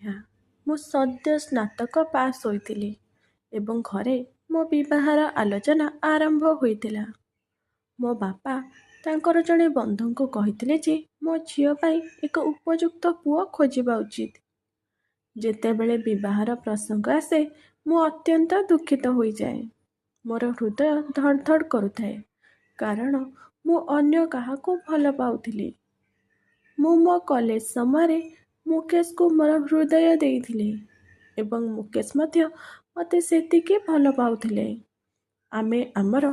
ନେହା। ମୁଁ ସଦ୍ୟ ସ୍ନାତକ ପାସ୍ ହୋଇଥିଲି ଏବଂ ଘରେ ମୋ ବିବାହର ଆଲୋଚନା ଆରମ୍ଭ ହୋଇଥିଲା। ମୋ ବାପା ତାଙ୍କର ଜଣେ ବନ୍ଧୁଙ୍କୁ କହିଥିଲେ ଯେ ମୋ ଝିଅ ପାଇଁ ଏକ ଉପଯୁକ୍ତ ପୁଅ ଖୋଜିବା ଉଚିତ। ଯେତେବେଳେ ବିବାହର ପ୍ରସଙ୍ଗ ଆସେ ମୁଁ ଅତ୍ୟନ୍ତ ଦୁଃଖିତ ହୋଇଯାଏ। ମୋର ହୃଦୟ ଧଡ଼ ଧଡ଼ କରୁଥାଏ କାରଣ ମୁଁ ଅନ୍ୟ କାହାକୁ ଭଲ ପାଉଥିଲି। ମୁଁ ମୋ କଲେଜ ସମୟରେ ମୁକେଶକୁ ମୋର ହୃଦୟ ଦେଇଥିଲି ଏବଂ ମୁକେଶ ମଧ୍ୟ ମୋତେ ସେତିକି ଭଲ ପାଉଥିଲେ। ଆମେ ଆମର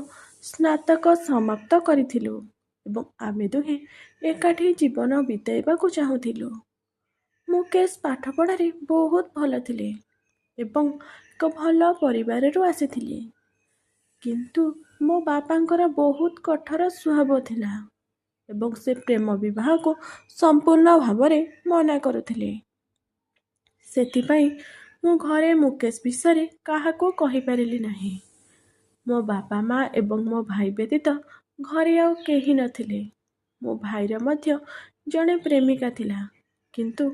ସ୍ନାତକ ସମାପ୍ତ କରିଥିଲୁ ଏବଂ ଆମେ ଦୁହେଁ ଏକାଠି ଜୀବନ ବିତାଇବାକୁ ଚାହୁଁଥିଲୁ। ମୁକେଶ ପାଠପଢ଼ାରେ ବହୁତ ଭଲ ଥିଲେ ଏବଂ ଏକ ଭଲ ପରିବାରରୁ ଆସିଥିଲେ। କିନ୍ତୁ ମୋ ବାପାଙ୍କର ବହୁତ କଠୋର ସ୍ୱଭାବ ଥିଲା ଏବଂ ସେ ପ୍ରେମ ବିବାହକୁ ସମ୍ପୂର୍ଣ୍ଣ ଭାବରେ ମନା କରୁଥିଲେ। ସେଥିପାଇଁ ମୁଁ ଘରେ ମୁକେଶ ବିଷୟରେ କାହାକୁ କହିପାରିଲି ନାହିଁ। ମୋ ବାପା ମା ଏବଂ ମୋ ଭାଇ ବ୍ୟତୀତ ଘରେ ଆଉ କେହି ନଥିଲେ। ମୋ ଭାଇର ମଧ୍ୟ ଜଣେ ପ୍ରେମିକା ଥିଲା କିନ୍ତୁ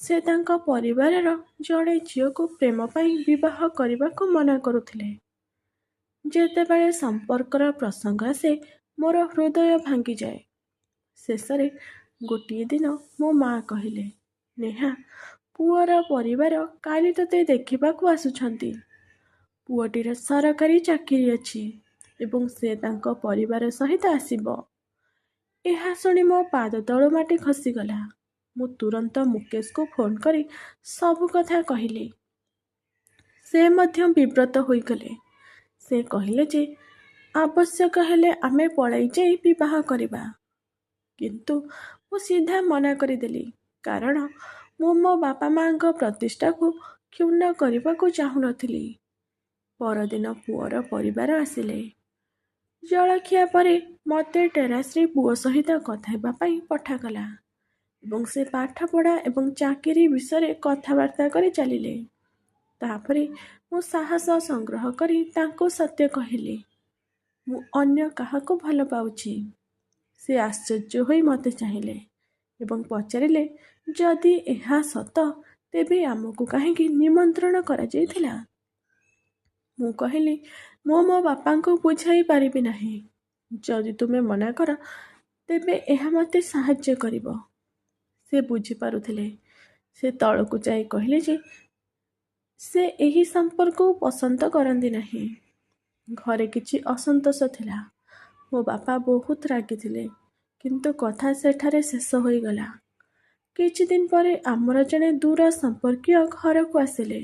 ସେ ତାଙ୍କ ପରିବାରର ଜଣେ ଝିଅକୁ ପ୍ରେମ ପାଇଁ ବିବାହ କରିବାକୁ ମନା କରୁଥିଲେ। ଯେତେବେଳେ ସମ୍ପର୍କର ପ୍ରସଙ୍ଗ ଆସେ ମୋର ହୃଦୟ ଭାଙ୍ଗିଯାଏ। ଶେଷରେ ଗୋଟିଏ ଦିନ ମୋ ମା କହିଲେ, ନେହା, ପୁଅର ପରିବାର କାଲି ତୋତେ ଦେଖିବାକୁ ଆସୁଛନ୍ତି। ପୁଅଟିର ସରକାରୀ ଚାକିରି ଅଛି ଏବଂ ସେ ତାଙ୍କ ପରିବାର ସହିତ ଆସିବ। ଏହା ଶୁଣି ମୋ ପାଦ ତଳୁ ମାଟି ଖସିଗଲା। ମୁଁ ତୁରନ୍ତ ମୁକେଶକୁ ଫୋନ୍ କରି ସବୁ କଥା କହିଲି। ସେ ମଧ୍ୟ ବିବ୍ରତ ହୋଇଗଲେ। ସେ କହିଲେ ଯେ ଆବଶ୍ୟକ ହେଲେ ଆମେ ପଳାଇ ଯାଇ ବିବାହ କରିବା। କିନ୍ତୁ ମୁଁ ସିଧା ମନା କରିଦେଲି କାରଣ ମୁଁ ମୋ ବାପା ମାଙ୍କ ପ୍ରତିଷ୍ଠାକୁ କ୍ଷୁଣ୍ଣ କରିବାକୁ ଚାହୁଁନଥିଲି। ପରଦିନ ପୁଅର ପରିବାର ଆସିଲେ। ଜଳଖିଆ ପରେ ମୋତେ ଟେରାସ୍ରେ ପୁଅ ସହିତ କଥା ହେବା ପାଇଁ ପଠାଗଲା ଏବଂ ସେ ପାଠପଢ଼ା ଏବଂ ଚାକିରି ବିଷୟରେ କଥାବାର୍ତ୍ତା କରି ଚାଲିଲେ। ତାପରେ ମୁଁ ସାହସ ସଂଗ୍ରହ କରି ତାଙ୍କୁ ସତ୍ୟ କହିଲି, ମୁଁ ଅନ୍ୟ କାହାକୁ ଭଲ ପାଉଛି। ସେ ଆଶ୍ଚର୍ଯ୍ୟ ହୋଇ ମୋତେ ଚାହିଁଲେ ଏବଂ ପଚାରିଲେ, ଯଦି ଏହା ସତ ତେବେ ଆମକୁ କାହିଁକି ନିମନ୍ତ୍ରଣ କରାଯାଇଥିଲା? ମୁଁ କହିଲି, ମୁଁ ମୋ ବାପାଙ୍କୁ ବୁଝାଇ ପାରିବି ନାହିଁ। ଯଦି ତୁମେ ମନା କର ତେବେ ଏହା ମୋତେ ସାହାଯ୍ୟ କରିବ। ସେ ବୁଝିପାରୁଥିଲେ। ସେ ତଳକୁ ଯାଇ କହିଲେ ଯେ ସେ ଏହି ସମ୍ପର୍କକୁ ପସନ୍ଦ କରନ୍ତି ନାହିଁ। ଘରେ କିଛି ଅସନ୍ତୋଷ ଥିଲା। ମୋ ବାପା ବହୁତ ରାଗିଥିଲେ କିନ୍ତୁ କଥା ସେଠାରେ ଶେଷ ହୋଇଗଲା। କିଛି ଦିନ ପରେ ଆମର ଜଣେ ଦୂର ସମ୍ପର୍କୀୟ ଘରକୁ ଆସିଲେ।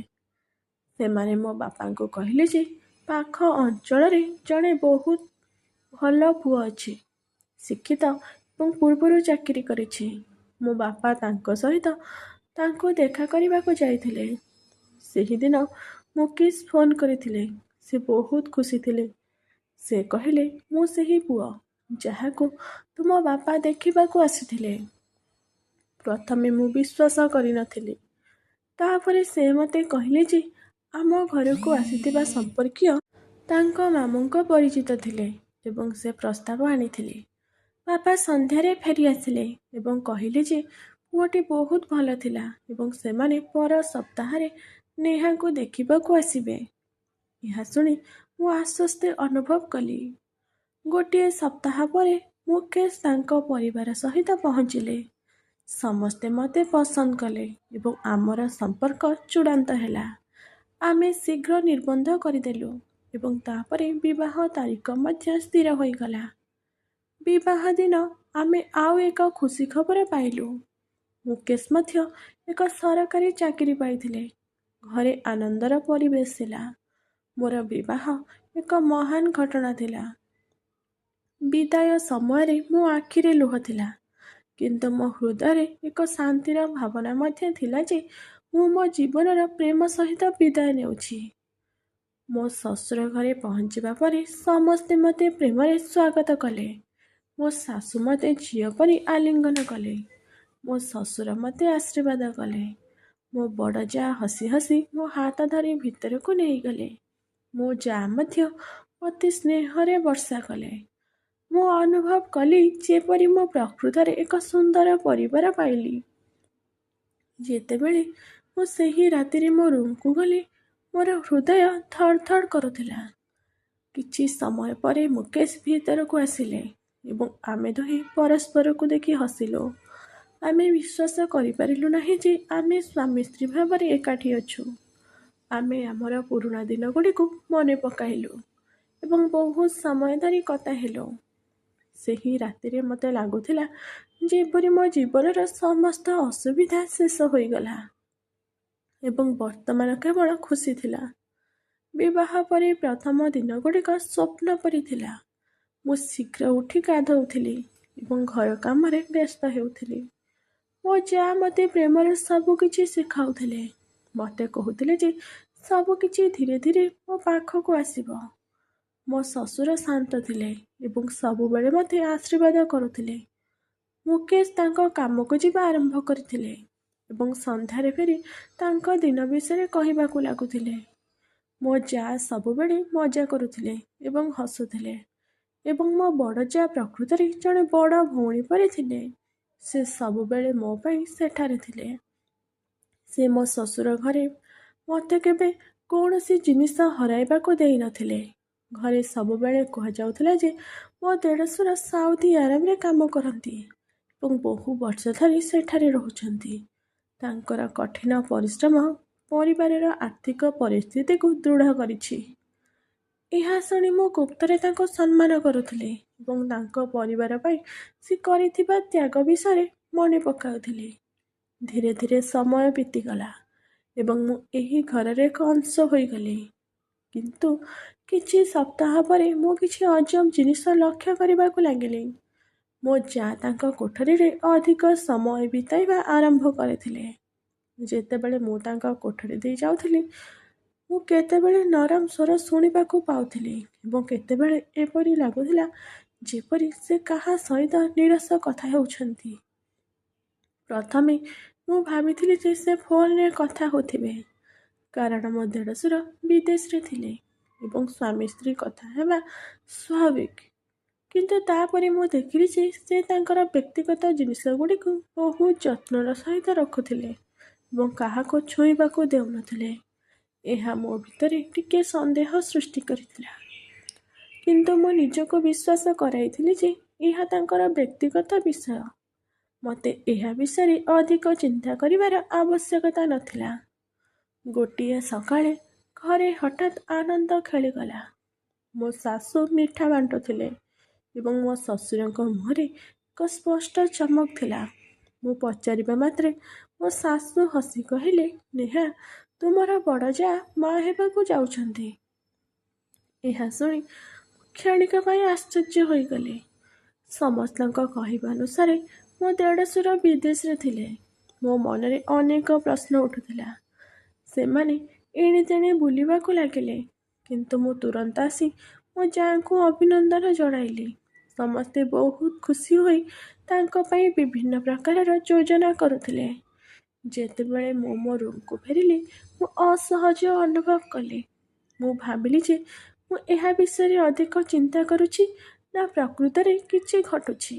ସେମାନେ ମୋ ବାପାଙ୍କୁ କହିଲେ ଯେ ପାଖ ଅଞ୍ଚଳରେ ଜଣେ ବହୁତ ଭଲ ପୁଅ ଅଛି, ଶିକ୍ଷିତ ଏବଂ ପୂର୍ବରୁ ଚାକିରି କରିଛି। ମୋ ବାପା ତାଙ୍କ ସହିତ ତାଙ୍କୁ ଦେଖା କରିବାକୁ ଯାଇଥିଲେ। ସେହିଦିନ ମୁକେଶ ଫୋନ୍ କରିଥିଲେ। ସେ ବହୁତ ଖୁସି ଥିଲେ। ସେ କହିଲେ, ମୁଁ ସେହି ପୁଅ ଯାହାକୁ ତୁମ ବାପା ଦେଖିବାକୁ ଆସିଥିଲେ। ପ୍ରଥମେ ମୁଁ ବିଶ୍ୱାସ କରିନଥିଲି। ତାପରେ ସେ ମୋତେ କହିଲେ ଯେ ଆମ ଘରକୁ ଆସିଥିବା ସମ୍ପର୍କୀୟ ତାଙ୍କ ମାମୁଙ୍କ ପରିଚିତ ଥିଲେ ଏବଂ ସେ ପ୍ରସ୍ତାବ ଆଣିଥିଲେ। ବାପା ସନ୍ଧ୍ୟାରେ ଫେରି ଆସିଲେ ଏବଂ କହିଲେ ଯେ ପୁଅଟି ବହୁତ ଭଲ ଥିଲା ଏବଂ ସେମାନେ ପର ସପ୍ତାହରେ ନେହାଙ୍କୁ ଦେଖିବାକୁ ଆସିବେ। ଏହା ଶୁଣି ମୁଁ ଆଶ୍ୱସ୍ତି ଅନୁଭବ କଲି। ଗୋଟିଏ ସପ୍ତାହ ପରେ ମୁକେଶ ତାଙ୍କ ପରିବାର ସହିତ ପହଞ୍ଚିଲେ। ସମସ୍ତେ ମୋତେ ପସନ୍ଦ କଲେ ଏବଂ ଆମର ସମ୍ପର୍କ ଚୂଡ଼ାନ୍ତ ହେଲା। ଆମେ ଶୀଘ୍ର ନିର୍ବନ୍ଧ କରିଦେଲୁ ଏବଂ ତାପରେ ବିବାହ ତାରିଖ ମଧ୍ୟ ସ୍ଥିର ହୋଇଗଲା। ବିବାହ ଦିନ ଆମେ ଆଉ ଏକ ଖୁସି ଖବର ପାଇଲୁ। ମୁକେଶ ମଧ୍ୟ ଏକ ସରକାରୀ ଚାକିରି ପାଇଥିଲେ। ଘରେ ଆନନ୍ଦର ପରିବେଶ ଥିଲା। ମୋର ବିବାହ ଏକ ମହାନ ଘଟଣା ଥିଲା। ବିଦାୟ ସମୟରେ ମୋ ଆଖିରେ ଲୁହ ଥିଲା କିନ୍ତୁ ମୋ ହୃଦୟରେ ଏକ ଶାନ୍ତିର ଭାବନା ମଧ୍ୟ ଥିଲା ଯେ ମୁଁ ମୋ ଜୀବନର ପ୍ରେମ ସହିତ ବିଦାୟ ନେଉଛି। ମୋ ଶ୍ୱଶୁର ଘରେ ପହଞ୍ଚିବା ପରେ ସମସ୍ତେ ମୋତେ ପ୍ରେମରେ ସ୍ୱାଗତ କଲେ। ମୋ ଶାଶୁ ମୋତେ ଝିଅ ପରି ଆଲିଙ୍ଗନ କଲେ। ମୋ ଶ୍ୱଶୁର ମୋତେ ଆଶୀର୍ବାଦ କଲେ। ମୋ ବଡ଼ ଯା ହସି ହସି ମୋ ହାତ ଧରି ଭିତରକୁ ନେଇଗଲେ। ମୋ ଯା ମଧ୍ୟ ଅତି ସ୍ନେହରେ ବର୍ଷା କଲେ। ମୁଁ ଅନୁଭବ କଲି ଯେପରି ମୁଁ ପ୍ରକୃତରେ ଏକ ସୁନ୍ଦର ପରିବାର ପାଇଲି। ଯେତେବେଳେ ମୁଁ ସେହି ରାତିରେ ମୋ ରୁମ୍କୁ ଗଲି। ମୋର ହୃଦୟ ଧଡ଼ ଧଡ଼ କରୁଥିଲା। କିଛି ସମୟ ପରେ ମୁକେଶ ଭିତରକୁ ଆସିଲେ ଏବଂ ଆମେ ଦୁହେଁ ପରସ୍ପରକୁ ଦେଖି ହସିଲୁ। ଆମେ ବିଶ୍ୱାସ କରିପାରିଲୁ ନାହିଁ ଯେ ଆମେ ସ୍ୱାମୀ ସ୍ତ୍ରୀ ଭାବରେ ଏକାଠି ଅଛୁ। ଆମେ ଆମର ପୁରୁଣା ଦିନଗୁଡ଼ିକୁ ମନେ ପକାଇଲୁ ଏବଂ ବହୁତ ସମୟ ଧରି କଥା ହେଲୁ। ସେହି ରାତିରେ ମୋତେ ଲାଗୁଥିଲା ଯେପରି ମୋ ଜୀବନର ସମସ୍ତ ଅସୁବିଧା ଶେଷ ହୋଇଗଲା ଏବଂ ବର୍ତ୍ତମାନ କେବଳ ଖୁସି ଥିଲା। ବିବାହ ପରେ ପ୍ରଥମ ଦିନଗୁଡ଼ିକ ସ୍ୱପ୍ନ ପରି ଥିଲା। ମୁଁ ଶୀଘ୍ର ଉଠି ଗାଧୋଉଥିଲି ଏବଂ ଘର କାମରେ ବ୍ୟସ୍ତ ହେଉଥିଲି। ମୋ ଯାଆ ମୋତେ ପ୍ରେମର ସବୁ କିଛି ଶିଖାଉଥିଲେ। ମୋତେ କହୁଥିଲେ ଯେ ସବୁ କିଛି ଧୀରେ ଧୀରେ ମୋ ପାଖକୁ ଆସିବ। ମୋ ଶ୍ୱଶୁର ଶାନ୍ତ ଥିଲେ ଏବଂ ସବୁବେଳେ ମୋତେ ଆଶୀର୍ବାଦ କରୁଥିଲେ। ମୁକେଶ ତାଙ୍କ କାମକୁ ଯିବା ଆରମ୍ଭ କରିଥିଲେ ଏବଂ ସନ୍ଧ୍ୟାରେ ଫେରି ତାଙ୍କ ଦିନ ବିଷୟରେ କହିବାକୁ ଲାଗୁଥିଲେ। ମୋ ଯାଆ ସବୁବେଳେ ମଜା କରୁଥିଲେ ଏବଂ ହସୁଥିଲେ ଏବଂ ମୋ ବଡ଼ ଯାଆ ପ୍ରକୃତରେ ଜଣେ ବଡ଼ ଭଉଣୀ ପରି ଥିଲେ। ସେ ସବୁବେଳେ ମୋ ପାଇଁ ସେଠାରେ ଥିଲେ। ସେ ମୋ ଶ୍ୱଶୁର ଘରେ ମୋତେ କେବେ କୌଣସି ଜିନିଷ ହରାଇବାକୁ ଦେଇନଥିଲେ। ଘରେ ସବୁବେଳେ କୁହାଯାଉଥିଲା ଯେ ମୋ ଦେଢ଼ଶୁର ସାଉଦି ଆରବରେ କାମ କରନ୍ତି ଏବଂ ବହୁ ବର୍ଷ ଧରି ସେଠାରେ ରହୁଛନ୍ତି। ତାଙ୍କର କଠିନ ପରିଶ୍ରମ ପରିବାରର ଆର୍ଥିକ ପରିସ୍ଥିତିକୁ ଦୃଢ଼ କରିଛି। ଏହା ଶୁଣି ମୁଁ ଗୁପ୍ତରେ ତାଙ୍କୁ ସମ୍ମାନ କରୁଥିଲି ଏବଂ ତାଙ୍କ ପରିବାର ପାଇଁ ସେ କରିଥିବା ତ୍ୟାଗ ବିଷୟରେ ମନେ ପକାଉଥିଲି। ଧୀରେ ଧୀରେ ସମୟ ବିତିଗଲା ଏବଂ ମୁଁ ଏହି ଘରର ଏକ ଅଂଶ ହୋଇଗଲି। କିନ୍ତୁ କିଛି ସପ୍ତାହ ପରେ ମୁଁ କିଛି ଅଜବ ଜିନିଷ ଲକ୍ଷ୍ୟ କରିବାକୁ ଲାଗିଲି। ମୋ ଯାଆ ତାଙ୍କ କୋଠରୀରେ ଅଧିକ ସମୟ ବିତାଇବା ଆରମ୍ଭ କରିଥିଲେ। ଯେତେବେଳେ ମୁଁ ତାଙ୍କ କୋଠରୀ ଦେଇ ଯାଉଥିଲି, ମୁଁ କେତେବେଳେ ନରମ ସ୍ୱର ଶୁଣିବାକୁ ପାଉଥିଲି ଏବଂ କେତେବେଳେ ଏପରି ଲାଗୁଥିଲା ଯେପରି ସେ କାହା ସହିତ ନିରସ କଥା ହେଉଛନ୍ତି। ପ୍ରଥମେ ମୁଁ ଭାବିଥିଲି ଯେ ସେ ଫୋନରେ କଥା ହେଉଥିବେ, କାରଣ ମୋ ଦେଢ଼ଶୁର ବିଦେଶରେ ଥିଲେ ଏବଂ ସ୍ୱାମୀ ସ୍ତ୍ରୀ କଥା ହେବା ସ୍ୱାଭାବିକ। କିନ୍ତୁ ତାପରେ ମୁଁ ଦେଖିଲି ଯେ ସେ ତାଙ୍କର ବ୍ୟକ୍ତିଗତ ଜିନିଷଗୁଡ଼ିକୁ ବହୁ ଯତ୍ନର ସହିତ ରଖୁଥିଲେ ଏବଂ କାହାକୁ ଛୁଇଁବାକୁ ଦେଉନଥିଲେ। ଏହା ମୋ ଭିତରେ ଟିକେ ସନ୍ଦେହ ସୃଷ୍ଟି କରିଥିଲା, କିନ୍ତୁ ମୁଁ ନିଜକୁ ବିଶ୍ୱାସ କରାଇଥିଲି ଯେ ଏହା ତାଙ୍କର ବ୍ୟକ୍ତିଗତ ବିଷୟ। ମୋତେ ଏହା ବିଷୟରେ ଅଧିକ ଚିନ୍ତା କରିବାର ଆବଶ୍ୟକତା ନଥିଲା। ଗୋଟିଏ ସକାଳେ ଘରେ ହଠାତ୍ ଆନନ୍ଦ ଖେଳିଗଲା। ମୋ ଶାଶୁ ମିଠା ବାଣ୍ଟୁଥିଲେ ଏବଂ ମୋ ଶ୍ୱଶୁରଙ୍କ ମୁହଁରେ ଏକ ସ୍ପଷ୍ଟ ଚମକ ଥିଲା। ମୁଁ ପଚାରିବା ମାତ୍ରେ ମୋ ଶାଶୁ ହସି କହିଲେ, ନେହା, ତୁମର ବଡ଼ ଯାଆ ମା ହେବାକୁ ଯାଉଛନ୍ତି। ଏହା ଶୁଣି କ୍ଷଣିକ ପାଇଁ ଆଶ୍ଚର୍ଯ୍ୟ ହୋଇଗଲି। ସମସ୍ତଙ୍କ କହିବା ଅନୁସାରେ ମୋ ଦେଢ଼ଶୁର ବିଦେଶରେ ଥିଲେ। ମୋ ମନରେ ଅନେକ ପ୍ରଶ୍ନ ଉଠୁଥିଲା। ସେମାନେ ଏଣେତେଣେ ବୁଲିବାକୁ ଲାଗିଲେ, କିନ୍ତୁ ମୁଁ ତୁରନ୍ତ ଆସି ମୋ ଯାଆଙ୍କୁ ଅଭିନନ୍ଦନ ଜଣାଇଲି। ସମସ୍ତେ ବହୁତ ଖୁସି ହୋଇ ତାଙ୍କ ପାଇଁ ବିଭିନ୍ନ ପ୍ରକାରର ଯୋଜନା କରୁଥିଲେ। ଯେତେବେଳେ ମୁଁ ମୋ ରୁମ୍କୁ ଫେରିଲି, ମୁଁ ଅସହଜ ଅନୁଭବ କଲି। ମୁଁ ଭାବିଲି ଯେ ମୁଁ ଏହା ବିଷୟରେ ଅଧିକ ଚିନ୍ତା କରୁଛି ନା ପ୍ରକୃତରେ କିଛି ଘଟୁଛି।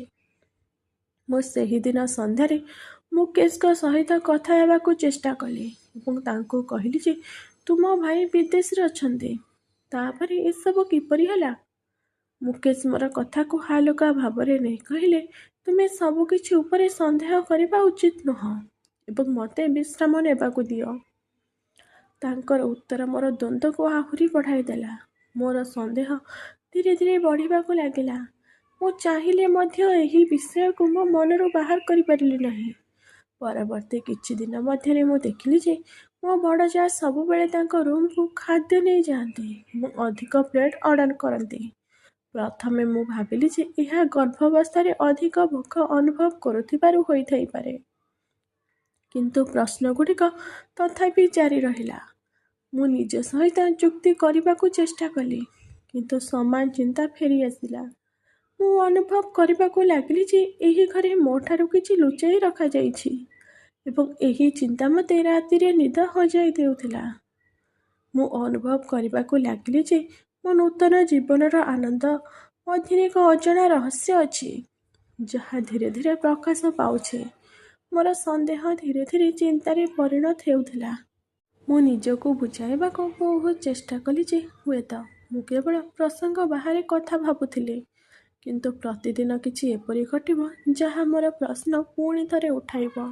ମୁଁ ସେହିଦିନ ସନ୍ଧ୍ୟାରେ ମୁକେଶଙ୍କ ସହିତ କଥା ହେବାକୁ ଚେଷ୍ଟା କଲି ଏବଂ ତାଙ୍କୁ କହିଲି ଯେ ତୁମ ଭାଇ ବିଦେଶରେ ଅଛନ୍ତି। ତାପରେ ଏସବୁ କିପରି ହେଲା? ମୁକେଶ ମୋର କଥାକୁ ହାଲୁକା ଭାବରେ ନେଇ କହିଲେ, ତୁମେ ସବୁକିଛି ଉପରେ ସନ୍ଦେହ କରିବା ଉଚିତ ନୁହଁ ଏବଂ ମୋତେ ବିଶ୍ରାମ ନେବାକୁ ଦିଅ। ତାଙ୍କର ଉତ୍ତର ମୋର ଦ୍ୱନ୍ଦ୍ୱକୁ ଆହୁରି ବଢ଼ାଇଦେଲା। ମୋର ସନ୍ଦେହ ଧୀରେ ଧୀରେ ବଢ଼ିବାକୁ ଲାଗିଲା। ମୁଁ ଚାହିଁଲେ ମଧ୍ୟ ଏହି ବିଷୟକୁ ମୋ ମନରୁ ବାହାର କରିପାରିଲି ନାହିଁ। ପରବର୍ତ୍ତୀ କିଛି ଦିନ ମଧ୍ୟରେ ମୁଁ ଦେଖିଲି ଯେ ମୋ ବଡ଼ ଯାଆ ସବୁବେଳେ ତାଙ୍କ ରୁମ୍କୁ ଖାଦ୍ୟ ନେଇ ଯାଆନ୍ତି ଏବଂ ଅଧିକ ପ୍ଲେଟ୍ ଅର୍ଡ଼ର କରନ୍ତି। ପ୍ରଥମେ ମୁଁ ଭାବିଲି ଯେ ଏହା ଗର୍ଭାବସ୍ଥାରେ ଅଧିକ ଭୋକ ଅନୁଭବ କରୁଥିବାରୁ ହୋଇଥାଇପାରେ, କିନ୍ତୁ ପ୍ରଶ୍ନଗୁଡ଼ିକ ତଥାପି ଜାରି ରହିଲା। ମୁଁ ନିଜ ସହିତ ଯୁକ୍ତି କରିବାକୁ ଚେଷ୍ଟା କଲି, କିନ୍ତୁ ସମାନ ଚିନ୍ତା ଫେରି ଆସିଲା। ମୁଁ ଅନୁଭବ କରିବାକୁ ଲାଗିଲି ଯେ ଏହି ଘରେ ମୋଠାରୁ କିଛି ଲୁଚାଇ ରଖାଯାଇଛି ଏବଂ ଏହି ଚିନ୍ତା ମୋତେ ରାତିରେ ନିଦ ହଜାଇ ଦେଉଥିଲା। ମୁଁ ଅନୁଭବ କରିବାକୁ ଲାଗିଲି ଯେ ମୋ ନୂତନ ଜୀବନର ଆନନ୍ଦ ମଧ୍ୟରେ ଏକ ଅଜଣା ରହସ୍ୟ ଅଛି, ଯାହା ଧୀରେ ଧୀରେ ପ୍ରକାଶ ପାଉଛି। ମୋର ସନ୍ଦେହ ଧୀରେ ଧୀରେ ଚିନ୍ତାରେ ପରିଣତ ହେଉଥିଲା। ମୁଁ ନିଜକୁ ବୁଝାଇବାକୁ ବହୁତ ଚେଷ୍ଟା କଲି ଯେ ହୁଏତ ମୁଁ କେବଳ ପ୍ରସଙ୍ଗ ବାହାରେ କଥା ଭାବୁଥିଲି, କିନ୍ତୁ ପ୍ରତିଦିନ କିଛି ଏପରି ଘଟିବ ଯାହା ମୋର ପ୍ରଶ୍ନ ପୁଣି ଥରେ ଉଠାଇବ।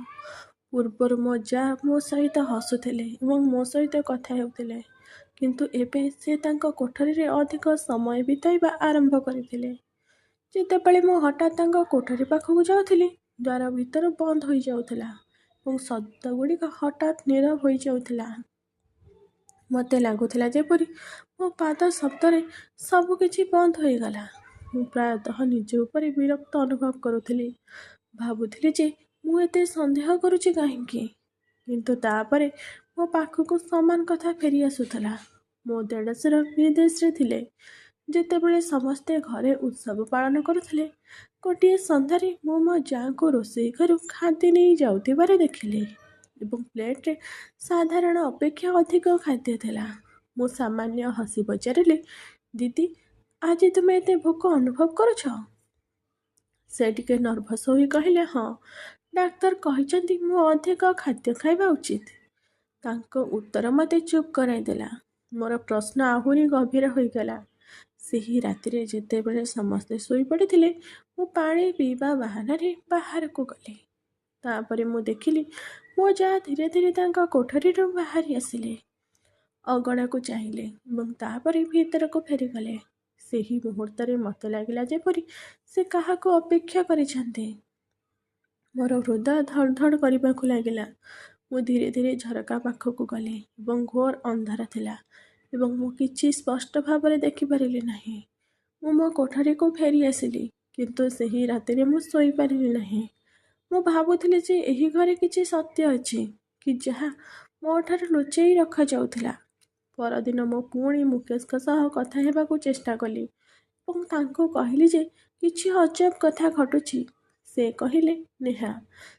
ପୂର୍ବରୁ ମୋ ଯାଆ ମୋ ସହିତ ହସୁଥିଲେ ଏବଂ ମୋ ସହିତ କଥା ହେଉଥିଲେ, କିନ୍ତୁ ଏବେ ସେ ତାଙ୍କ କୋଠରୀରେ ଅଧିକ ସମୟ ବିତାଇବା ଆରମ୍ଭ କରିଥିଲେ। ଯେତେବେଳେ ମୁଁ ହଠାତ୍ ତାଙ୍କ କୋଠରୀ ପାଖକୁ ଯାଉଥିଲି, ଦ୍ୱାର ଭିତରୁ ବନ୍ଦ ହୋଇଯାଉଥିଲା ଏବଂ ଶବ୍ଦଗୁଡ଼ିକ ହଠାତ୍ ନୀରବ ହୋଇଯାଉଥିଲା। ମୋତେ ଲାଗୁଥିଲା ଯେପରି ମୋ ପାଦ ଶବ୍ଦରେ ସବୁ କିଛି ବନ୍ଦ ହୋଇଗଲା। ମୁଁ ପ୍ରାୟତଃ ନିଜ ଉପରେ ବିରକ୍ତ ଅନୁଭବ କରୁଥିଲି। ଭାବୁଥିଲି ଯେ ମୁଁ ଏତେ ସନ୍ଦେହ କରୁଛି କାହିଁକି? କିନ୍ତୁ ତାପରେ ମୋ ପାଖକୁ ସମାନ କଥା ଫେରି ଆସୁଥିଲା। ମୋ ଦେଢ଼ଶୁର ବିଦେଶରେ ଥିଲେ। ଯେତେବେଳେ ସମସ୍ତେ ଘରେ ଉତ୍ସବ ପାଳନ କରୁଥିଲେ, ଗୋଟିଏ ସନ୍ଧ୍ୟାରେ ମୁଁ ମୋ ଯାଆଙ୍କୁ ରୋଷେଇ ଘରୁ ଖାଦ୍ୟ ନେଇ ଯାଉଥିବାର ଦେଖିଲି ଏବଂ ପ୍ଲେଟ୍ରେ ସାଧାରଣ ଅପେକ୍ଷା ଅଧିକ ଖାଦ୍ୟ ଥିଲା। ମୁଁ ସାମାନ୍ୟ ହସି ପଚାରିଲି, ଦିଦି, ଆଜି ତୁମେ ଏତେ ଭୋକ ଅନୁଭବ କରୁଛ? ସେ ଟିକେ ନର୍ଭସ୍ ହୋଇ କହିଲେ, ହଁ, ଡାକ୍ତର କହିଛନ୍ତି ମୁଁ ଅଧିକ ଖାଦ୍ୟ ଖାଇବା ଉଚିତ। ତାଙ୍କ ଉତ୍ତର ମୋତେ ଚୁପ୍ କରାଇଦେଲା। ମୋର ପ୍ରଶ୍ନ ଆହୁରି ଗଭୀର ହୋଇଗଲା। ସେହି ରାତିରେ ଯେତେବେଳେ ସମସ୍ତେ ଶୋଇପଡ଼ିଥିଲେ, ମୁଁ ପାଣି ପିଇବା ବାହାନାରେ ବାହାରକୁ ଗଲି। ତାପରେ ମୁଁ ଦେଖିଲି ମୋ ଯାଆ ଧୀରେ ଧୀରେ ତାଙ୍କ କୋଠରୀରୁ ବାହାରି ଆସିଲେ, ଅଗଣାକୁ ଚାହିଁଲେ ଏବଂ ତାପରେ ଭିତରକୁ ଫେରିଗଲେ। ସେହି ମୁହୂର୍ତ୍ତରେ ମୋତେ ଲାଗିଲା ଯେପରି ସେ କାହାକୁ ଅପେକ୍ଷା କରିଛନ୍ତି। ମୋର ହୃଦୟ ଧଡ଼ ଧଡ଼ କରିବାକୁ ଲାଗିଲା। ମୁଁ ଧୀରେ ଧୀରେ ଝରକା ପାଖକୁ ଗଲି ଏବଂ ଘୋର ଅନ୍ଧାର ଥିଲା ଏବଂ ମୁଁ କିଛି ସ୍ପଷ୍ଟ ଭାବରେ ଦେଖିପାରିଲି ନାହିଁ। ମୁଁ ମୋ କୋଠରୀକୁ ଫେରି ଆସିଲି, କିନ୍ତୁ ସେହି ରାତିରେ ମୁଁ ଶୋଇପାରିଲି ନାହିଁ। ମୁଁ ଭାବୁଥିଲି ଯେ ଏହି ଘରେ କିଛି ସତ୍ୟ ଅଛି କି ଯାହା ମୋ ଠାରୁ ଲୁଚେଇ ରଖାଯାଉଥିଲା। ପରଦିନ ମୁଁ ପୁଣି ମୁକେଶଙ୍କ ସହ କଥା ହେବାକୁ ଚେଷ୍ଟା କଲି ଏବଂ ତାଙ୍କୁ କହିଲି ଯେ କିଛି ଅଜବ କଥା ଘଟୁଛି। ସେ କହିଲେ, ନେହା,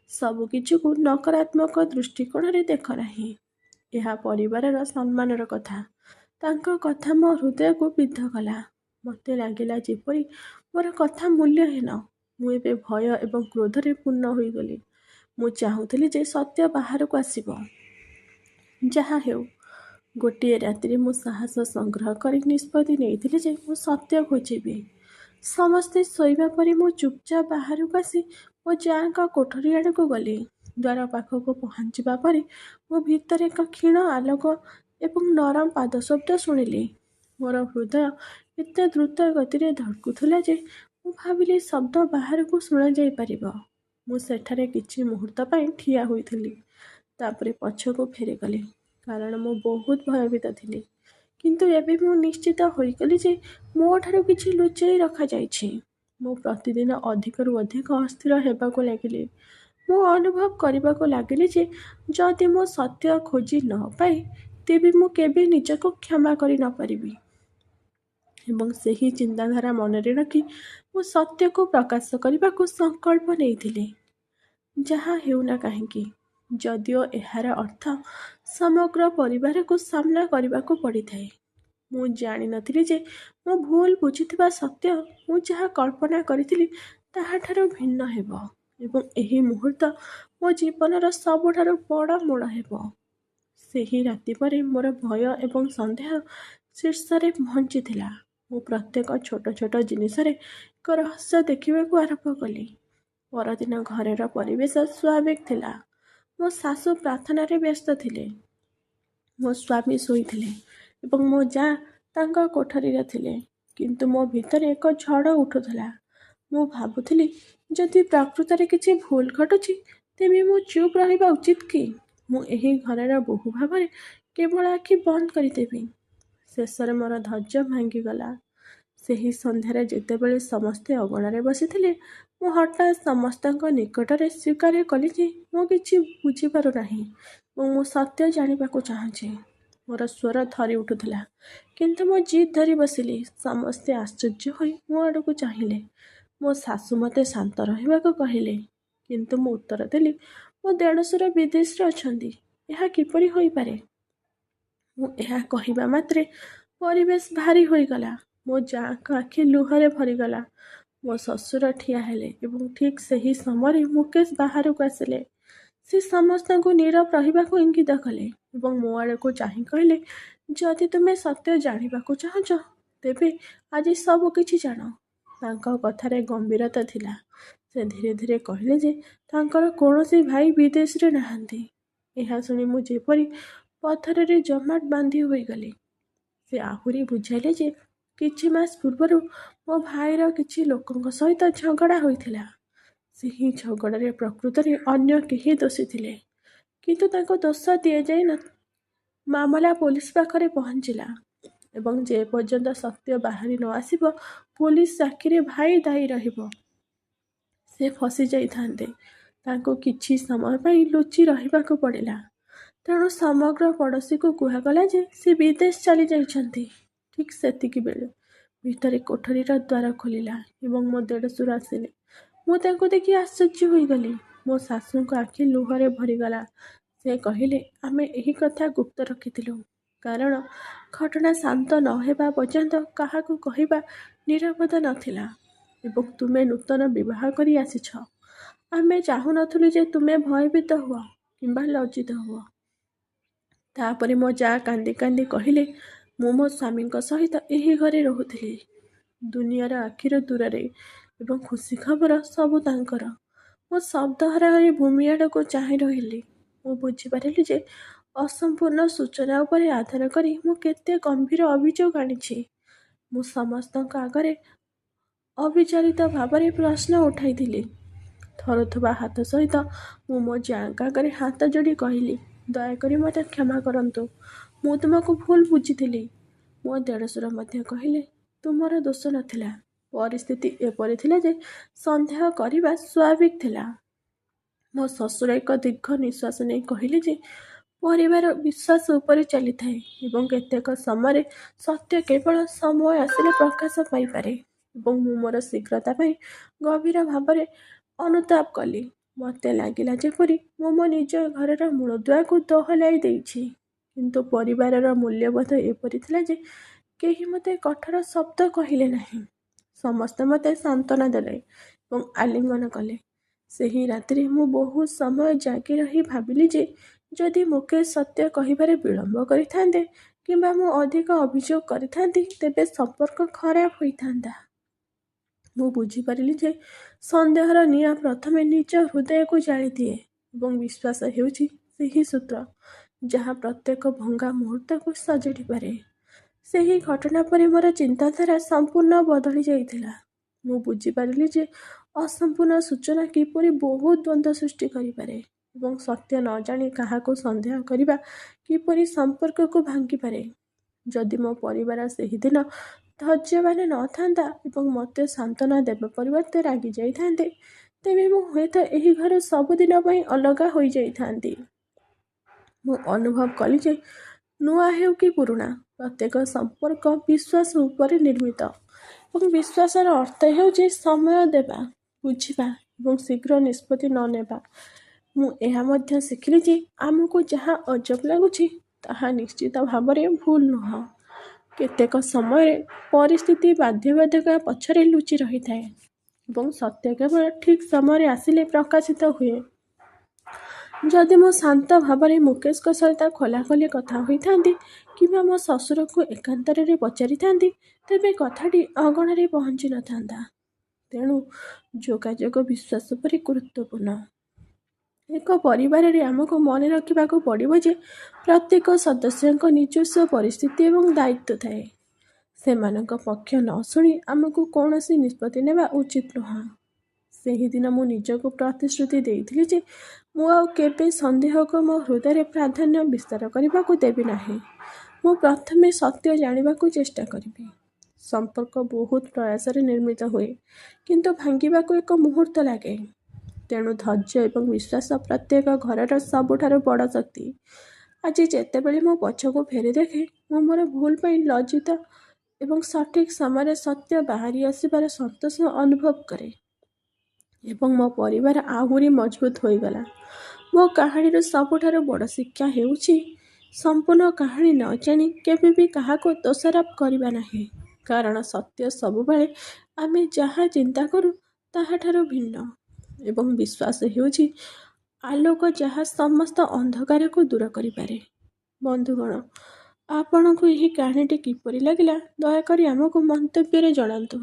ସବୁକିଛିକୁ ନକାରାତ୍ମକ ଦୃଷ୍ଟିକୋଣରେ ଦେଖ ନାହିଁ। ଏହା ପରିବାରର ସମ୍ମାନର କଥା। ତାଙ୍କ କଥା ମୋ ହୃଦୟକୁ ବିଦ୍ଧ କଲା। ମୋତେ ଲାଗିଲା ଯେପରି ମୋର କଥା ମୂଲ୍ୟହୀନ। ମୁଁ ଏବେ ଭୟ ଏବଂ କ୍ରୋଧରେ ପୂର୍ଣ୍ଣ ହୋଇଗଲି। ମୁଁ ଚାହୁଁଥିଲି ଯେ ସତ୍ୟ ବାହାରକୁ ଆସିବ। ଯାହା ହେଉ, ଗୋଟିଏ ରାତିରେ ମୁଁ ସାହସ ସଂଗ୍ରହ କରି ନିଷ୍ପତ୍ତି ନେଇଥିଲି ଯେ ମୁଁ ସତ୍ୟ ଖୋଜିବି। ସମସ୍ତେ ଶୋଇବା ପରେ ମୁଁ ଚୁପଚାପ ବାହାରକୁ ଆସି ମୋ ଯାଆଙ୍କ କୋଠରୀ ଆଡ଼କୁ ଗଲି। ଦ୍ୱାର ପାଖକୁ ପହଞ୍ଚିବା ପରେ ମୁଁ ଭିତରେ ଏକ କ୍ଷୀଣ ଆଲୋକ ଏବଂ ନରମ ପାଦ ଶବ୍ଦ ଶୁଣିଲି। ମୋର ହୃଦୟ ଏତେ ଦ୍ରୁତ ଗତିରେ ଧଡ଼କୁଥିଲା ଯେ ମୁଁ ଭାବିଲି ଶବ୍ଦ ବାହାରକୁ ଶୁଣାଯାଇପାରିବ। ମୁଁ ସେଠାରେ କିଛି ମୁହୂର୍ତ୍ତ ପାଇଁ ଠିଆ ହୋଇଥିଲି, ତାପରେ ପଛକୁ ଫେରିଗଲି, କାରଣ ମୁଁ ବହୁତ ଭୟଭୀତ ଥିଲି। କିନ୍ତୁ ଏବେ ମୁଁ ନିଶ୍ଚିତ ହୋଇଗଲି ଯେ ମୋ ଠାରୁ କିଛି ଲୁଚାଇ ରଖାଯାଇଛି। ମୁଁ ପ୍ରତିଦିନ ଅଧିକରୁ ଅଧିକ ଅସ୍ଥିର ହେବାକୁ ଲାଗିଲି। ମୁଁ ଅନୁଭବ କରିବାକୁ ଲାଗିଲି ଯେ ଯଦି ମୁଁ ସତ୍ୟ ଖୋଜି ନ ପାଏ, ତେବେ ମୁଁ କେବେ ନିଜକୁ କ୍ଷମା କରି ନ ପାରିବି। ଏବଂ ସେହି ଚିନ୍ତାଧାରା ମନରେ ରଖି ମୁଁ ସତ୍ୟକୁ ପ୍ରକାଶ କରିବାକୁ ସଂକଳ୍ପ ନେଇଥିଲି। ଯାହା ହେଉନା କାହିଁକି, ଯଦିଓ ଏହାର ଅର୍ଥ ସମଗ୍ର ପରିବାରକୁ ସାମ୍ନା କରିବାକୁ ପଡ଼ିଥାଏ। ମୁଁ ଜାଣିନଥିଲି ଯେ ମୁଁ ଭୁଲ ବୁଝିଥିବା ସତ୍ୟ ମୁଁ ଯାହା କଳ୍ପନା କରିଥିଲି ତାହାଠାରୁ ଭିନ୍ନ ହେବ ଏବଂ ଏହି ମୁହୂର୍ତ୍ତ ମୋ ଜୀବନର ସବୁଠାରୁ ବଡ଼ ମୋଡ଼ ହେବ। ସେହି ରାତି ପରେ ମୋର ଭୟ ଏବଂ ସନ୍ଦେହ ଶୀର୍ଷରେ ପହଞ୍ଚିଥିଲା। ମୁଁ ପ୍ରତ୍ୟେକ ଛୋଟ ଛୋଟ ଜିନିଷରେ ଏକ ରହସ୍ୟ ଦେଖିବାକୁ ଆରମ୍ଭ କଲି। ପରଦିନ ଘରର ପରିବେଶ ସ୍ୱାଭାବିକ ଥିଲା। ମୋ ଶାଶୁ ପ୍ରାର୍ଥନାରେ ବ୍ୟସ୍ତ ଥିଲେ, ମୋ ସ୍ୱାମୀ ଶୋଇଥିଲେ ଏବଂ ମୋ ଯାଆ ତାଙ୍କ କୋଠରୀରେ ଥିଲେ, କିନ୍ତୁ ମୋ ଭିତରେ ଏକ ଝଡ଼ ଉଠୁଥିଲା। ମୁଁ ଭାବୁଥିଲି, ଯଦି ପ୍ରକୃତରେ କିଛି ଭୁଲ ଘଟୁଛି, ତେବେ ମୁଁ ଚୁପ୍ ରହିବା ଉଚିତ କି? ମୁଁ ଏହି ଘରର ବୋହୂ ଭାବରେ କେବଳ ଆଖି ବନ୍ଦ କରିଦେବି। ଶେଷରେ ମୋର ଧୈର୍ଯ୍ୟ ଭାଙ୍ଗିଗଲା। ସେହି ସନ୍ଧ୍ୟାରେ ଯେତେବେଳେ ସମସ୍ତେ ଅଗଣାରେ ବସିଥିଲେ, ମୁଁ ହଠାତ୍ ସମସ୍ତଙ୍କ ନିକଟରେ ସ୍ୱୀକାର କଲି ଯେ ମୁଁ କିଛି ବୁଝିପାରୁନାହିଁ ଏବଂ ମୁଁ ସତ୍ୟ ଜାଣିବାକୁ ଚାହୁଁଛି। ମୋର ସ୍ୱର ଥରି ଉଠୁଥିଲା, କିନ୍ତୁ ମୁଁ ଜିଦ୍ ଧରି ବସିଲି। ସମସ୍ତେ ଆଶ୍ଚର୍ଯ୍ୟ ହୋଇ ମୋ ଆଡ଼କୁ ଚାହିଁଲେ। ମୋ ଶାଶୁ ମୋତେ ଶାନ୍ତ ରହିବାକୁ କହିଲେ, କିନ୍ତୁ ମୁଁ ଉତ୍ତର ଦେଲି, ମୋ ଦେଢ଼ଶୁର ବିଦେଶରେ ଅଛନ୍ତି। ଏହା କିପରି ହୋଇପାରେ? ମୁଁ ଏହା କହିବା ମାତ୍ରେ ପରିବେଶ ଭାରୀ ହୋଇଗଲା। ମୋ ଯାଆଙ୍କ ଆଖି ଲୁହରେ ଭରିଗଲା। ମୋ ଶ୍ୱଶୁର ଠିଆ ହେଲେ ଏବଂ ଠିକ୍ ସେହି ସମୟରେ ମୁକେଶ ବାହାରକୁ ଆସିଲେ। ସେ ସମସ୍ତଙ୍କୁ ନୀରବ ରହିବାକୁ ଇଙ୍ଗିତ କଲେ ଏବଂ ମୋ ଆଡ଼କୁ ଚାହିଁ କହିଲେ, ଯଦି ତୁମେ ସତ୍ୟ ଜାଣିବାକୁ ଚାହୁଁଛ ତେବେ ଆଜି ସବୁ କିଛି ଜାଣ। ତାଙ୍କ କଥାରେ ଗମ୍ଭୀରତା ଥିଲା। ସେ ଧୀରେ ଧୀରେ କହିଲେ ଯେ ତାଙ୍କର କୌଣସି ଭାଇ ବିଦେଶରେ ନାହାନ୍ତି। ଏହା ଶୁଣି ମୁଁ ଯେପରି ପଥରରେ ଜମାଟ ବାନ୍ଧି ହୋଇଗଲି। ସେ ଆହୁରି ବୁଝାଇଲେ ଯେ କିଛି ମାସ ପୂର୍ବରୁ ମୋ ଭାଇର କିଛି ଲୋକଙ୍କ ସହିତ ଝଗଡ଼ା ହୋଇଥିଲା। ସେହି ଝଗଡ଼ାରେ ପ୍ରକୃତରେ ଅନ୍ୟ କେହି ଦୋଷୀ ଥିଲେ, କିନ୍ତୁ ତାଙ୍କୁ ଦୋଷ ଦିଆଯାଇ ନ ମାମଲା ପୋଲିସ ପାଖରେ ପହଞ୍ଚିଲା ଏବଂ ଯେ ପର୍ଯ୍ୟନ୍ତ ସତ୍ୟ ବାହାରି ନ ଆସିବ ପୋଲିସ ସାକ୍ଷୀରେ ଭାଇ ଦାୟୀ ରହିବ। ସେ ଫସି ଯାଇଥାନ୍ତେ। ତାଙ୍କୁ କିଛି ସମୟ ପାଇଁ ଲୁଚି ରହିବାକୁ ପଡ଼ିଲା। ତେଣୁ ସମଗ୍ର ପଡ଼ୋଶୀକୁ କୁହାଗଲା ଯେ ସେ ବିଦେଶ ଚାଲି ଯାଇଛନ୍ତି। ଠିକ୍ ସେତିକି ବେଳେ ଭିତରେ କୋଠରୀର ଦ୍ୱାର ଖୋଲିଲା ଏବଂ ମୋ ଦେଢ଼ଶୁର ଆସିଲେ। ମୁଁ ତାଙ୍କୁ ଦେଖି ଆଶ୍ଚର୍ଯ୍ୟ ହୋଇଗଲି। ମୋ ଶାଶୁଙ୍କ ଆଖି ଲୁହରେ ଭରିଗଲା। ସେ କହିଲେ, ଆମେ ଏହି କଥା ଗୁପ୍ତ ରଖିଥିଲୁ, କାରଣ ଘଟଣା ଶାନ୍ତ ନ ହେବା ପର୍ଯ୍ୟନ୍ତ କାହାକୁ କହିବା ନିରାପଦ ନଥିଲା ଏବଂ ତୁମେ ନୂତନ ବିବାହ କରି ଆସିଛ। ଆମେ ଚାହୁଁନଥିଲୁ ଯେ ତୁମେ ଭୟଭୀତ ହୁଅ କିମ୍ବା ଲଜ୍ଜିତ ହୁଅ। ତାପରେ ମୋ ଯାଆ କାନ୍ଦି କାନ୍ଦି କହିଲେ, ମୁଁ ମୋ ସ୍ୱାମୀଙ୍କ ସହିତ ଏହି ଘରେ ରହୁଥିଲି, ଦୁନିଆର ଆଖିରୁ ଦୂରରେ, ଏବଂ ଖୁସି ଖବର ସବୁ ତାଙ୍କର। ମୁଁ ଶବ୍ଦହରା ହୋଇ ଭୂମି ଆଡ଼କୁ ଚାହିଁ ରହିଲି। ମୁଁ ବୁଝିପାରିଲି ଯେ ଅସମ୍ପୂର୍ଣ୍ଣ ସୂଚନା ଉପରେ ଆଧାର କରି ମୁଁ କେତେ ଗମ୍ଭୀର ଅଭିଯୋଗ ଆଣିଛି। ମୁଁ ସମସ୍ତଙ୍କ ଆଗରେ ଅବିଚାରିତ ଭାବରେ ପ୍ରଶ୍ନ ଉଠାଇଥିଲି। ଥରୁଥିବା ହାତ ସହିତ ମୁଁ ମୋ ଯାଆଙ୍କ ଆଗରେ ହାତ ଯୋଡ଼ି କହିଲି, ଦୟାକରି ମୋତେ କ୍ଷମା କରନ୍ତୁ। ମୁଁ ତୁମକୁ ଭୁଲ ବୁଝିଥିଲି। ମୋ ଦେଢ଼ଶୁର ମଧ୍ୟ କହିଲେ, ତୁମର ଦୋଷ ନଥିଲା। ପରିସ୍ଥିତି ଏପରି ଥିଲା ଯେ ସନ୍ଦେହ କରିବା ସ୍ୱାଭାବିକ ଥିଲା। ମୋ ଶ୍ୱଶୁର ଏକ ଦୀର୍ଘ ନିଶ୍ୱାସ ନେଇ କହିଲେ ଯେ ପରିବାର ବିଶ୍ୱାସ ଉପରେ ଚାଲିଥାଏ ଏବଂ କେତେକ ସମୟରେ ସତ୍ୟ କେବଳ ସମୟ ଆସିଲେ ପ୍ରକାଶ ପାଇପାରେ। ଏବଂ ମୁଁ ମୋର ଶୀଘ୍ରତା ପାଇଁ ଗଭୀର ଭାବରେ ଅନୁତାପ କଲି। ମୋତେ ଲାଗିଲା ଯେପରି ମୁଁ ମୋ ନିଜ ଘରର ମୂଳଦୁଆକୁ ଦୋହଲାଇ ଦେଇଛି। କିନ୍ତୁ ପରିବାରର ମୂଲ୍ୟବୋଧ ଏପରି ଥିଲା ଯେ କେହି ମୋତେ କଠୋର ଶବ୍ଦ କହିଲେ ନାହିଁ। ସମସ୍ତେ ମୋତେ ସାନ୍ତ୍ୱନା ଦେଲେ ଏବଂ ଆଲିଙ୍ଗନ କଲେ। ସେହି ରାତିରେ ମୁଁ ବହୁତ ସମୟ ଜାଗି ରହି ଭାବିଲି ଯେ ଯଦି ମୁକେଶ ସତ୍ୟ କହିବାରେ ବିଳମ୍ବ କରିଥାନ୍ତେ କିମ୍ବା ମୁଁ ଅଧିକ ଅଭିଯୋଗ କରିଥାନ୍ତି ତେବେ ସମ୍ପର୍କ ଖରାପ ହୋଇଥାନ୍ତା। ମୁଁ ବୁଝିପାରିଲି ଯେ ସନ୍ଦେହର ନିଆଁ ପ୍ରଥମେ ନିଜ ହୃଦୟକୁ ଜାଳିଦିଏ ଏବଂ ବିଶ୍ୱାସ ହେଉଛି ସେହି ସୂତ୍ର ଯାହା ପ୍ରତ୍ୟେକ ଭଙ୍ଗା ମୁହୂର୍ତ୍ତକୁ ସଜାଡ଼ି ପାରେ। ସେହି ଘଟଣା ପରେ ମୋର ଚିନ୍ତାଧାରା ସମ୍ପୂର୍ଣ୍ଣ ବଦଳି ଯାଇଥିଲା। ମୁଁ ବୁଝିପାରିଲି ଯେ ଅସମ୍ପୂର୍ଣ୍ଣ ସୂଚନା କିପରି ବହୁତ ଦ୍ୱନ୍ଦ୍ୱ ସୃଷ୍ଟି କରିପାରେ ଏବଂ ସତ୍ୟ ନ ଜାଣି କାହାକୁ ସନ୍ଦେହ କରିବା କିପରି ସମ୍ପର୍କକୁ ଭାଙ୍ଗିପାରେ। ଯଦି ମୋ ପରିବାର ସେହିଦିନ ଧୈର୍ଯ୍ୟବାନ ନଥାନ୍ତା ଏବଂ ମୋତେ ସାନ୍ତ୍ୱନା ଦେବା ପରିବର୍ତ୍ତେ ରାଗି ଯାଇଥାନ୍ତେ ତେବେ ମୁଁ ହୁଏତ ଏହି ଘରୁ ସବୁଦିନ ପାଇଁ ଅଲଗା ହୋଇଯାଇଥାନ୍ତି। ମୁଁ ଅନୁଭବ କଲି ଯେ ନୂଆ ହେଉ କି ପୁରୁଣା, ପ୍ରତ୍ୟେକ ସମ୍ପର୍କ ବିଶ୍ୱାସ ଉପରେ ନିର୍ମିତ ଏବଂ ବିଶ୍ୱାସର ଅର୍ଥ ହେଉଛି ସମୟ ଦେବା, ବୁଝିବା ଏବଂ ଶୀଘ୍ର ନିଷ୍ପତ୍ତି ନ ନେବା। ମୁଁ ଏହା ମଧ୍ୟ ଶିଖିଲି ଯେ ଆମକୁ ଯାହା ଅଜବ ଲାଗୁଛି ତାହା ନିଶ୍ଚିତ ଭାବରେ ଭୁଲ ନୁହେଁ। କେତେକ ସମୟରେ ପରିସ୍ଥିତି ବାଧ୍ୟବାଧକତା ପଛରେ ଲୁଚି ରହିଥାଏ ଏବଂ ସତ୍ୟ କେବଳ ଠିକ୍ ସମୟରେ ଆସିଲେ ପ୍ରକାଶିତ ହୁଏ। ଯଦି ମୁଁ ଶାନ୍ତ ଭାବରେ ମୁକେଶଙ୍କ ସହିତ ଖୋଲାଖୋଲି କଥା ହୋଇଥାନ୍ତି କିମ୍ବା ମୋ ଶ୍ୱଶୁରକୁ ଏକାନ୍ତରରେ ପଚାରିଥାନ୍ତି ତେବେ କଥାଟି ଅଗଣାରେ ପହଞ୍ଚି ନଥାନ୍ତା। ତେଣୁ ଯୋଗାଯୋଗ ବିଶ୍ୱାସ ପରି ଗୁରୁତ୍ୱପୂର୍ଣ୍ଣ। ଏକ ପରିବାରରେ ଆମକୁ ମନେ ରଖିବାକୁ ପଡ଼ିବ ଯେ ପ୍ରତ୍ୟେକ ସଦସ୍ୟଙ୍କ ନିଜସ୍ୱ ପରିସ୍ଥିତି ଏବଂ ଦାୟିତ୍ୱ ଥାଏ। ସେମାନଙ୍କ ପକ୍ଷ ନ ଶୁଣି ଆମକୁ କୌଣସି ନିଷ୍ପତ୍ତି ନେବା ଉଚିତ ନୁହେଁ। ସେହିଦିନ ମୁଁ ନିଜକୁ ପ୍ରତିଶ୍ରୁତି ଦେଇଥିଲି ଯେ ମୁଁ ଆଉ କେବେ ସନ୍ଦେହକୁ ମୋ ହୃଦୟରେ ପ୍ରାଧାନ୍ୟ ବିସ୍ତାର କରିବାକୁ ଦେବି ନାହିଁ। ମୁଁ ପ୍ରଥମେ ସତ୍ୟ ଜାଣିବାକୁ ଚେଷ୍ଟା କରିବି। ସମ୍ପର୍କ ବହୁତ ପ୍ରୟାସରେ ନିର୍ମିତ ହୁଏ, କିନ୍ତୁ ଭାଙ୍ଗିବାକୁ ଏକ ମୁହୂର୍ତ୍ତ ଲାଗେ। ତେଣୁ ଧୈର୍ଯ୍ୟ ଏବଂ ବିଶ୍ୱାସ ପ୍ରତ୍ୟେକ ଘରର ସବୁଠାରୁ ବଡ଼ ଶକ୍ତି। ଆଜି ଯେତେବେଳେ ମୁଁ ପଛକୁ ଫେରି ଦେଖେ ମୁଁ ମୋର ଭୁଲ ପାଇଁ ଲଜ୍ଜିତ ଏବଂ ସଠିକ୍ ସମୟରେ ସତ୍ୟ ବାହାରି ଆସିବାର ସନ୍ତୋଷ ଅନୁଭବ କରେ ଏବଂ ମୋ ପରିବାର ଆହୁରି ମଜବୁତ ହୋଇଗଲା। ମୋ କାହାଣୀର ସବୁଠାରୁ ବଡ଼ ଶିକ୍ଷା ହେଉଛି ସମ୍ପୂର୍ଣ୍ଣ କାହାଣୀ ନ ଜାଣି କେବେ ବି କାହାକୁ ଦୋଷାରୋପ କରିବା ନାହିଁ, କାରଣ ସତ୍ୟ ସବୁବେଳେ ଆମେ ଯାହା ଚିନ୍ତା କରୁ ତାହାଠାରୁ ଭିନ୍ନ ଏବଂ ବିଶ୍ୱାସ ହେଉଛି ଆଲୋକ ଯାହା ସମସ୍ତ ଅନ୍ଧକାରକୁ ଦୂର କରିପାରେ। ବନ୍ଧୁଗଣ, ଆପଣଙ୍କୁ ଏହି କାହାଣୀଟି କିପରି ଲାଗିଲା ଦୟାକରି ଆମକୁ ମନ୍ତବ୍ୟରେ ଜଣାନ୍ତୁ।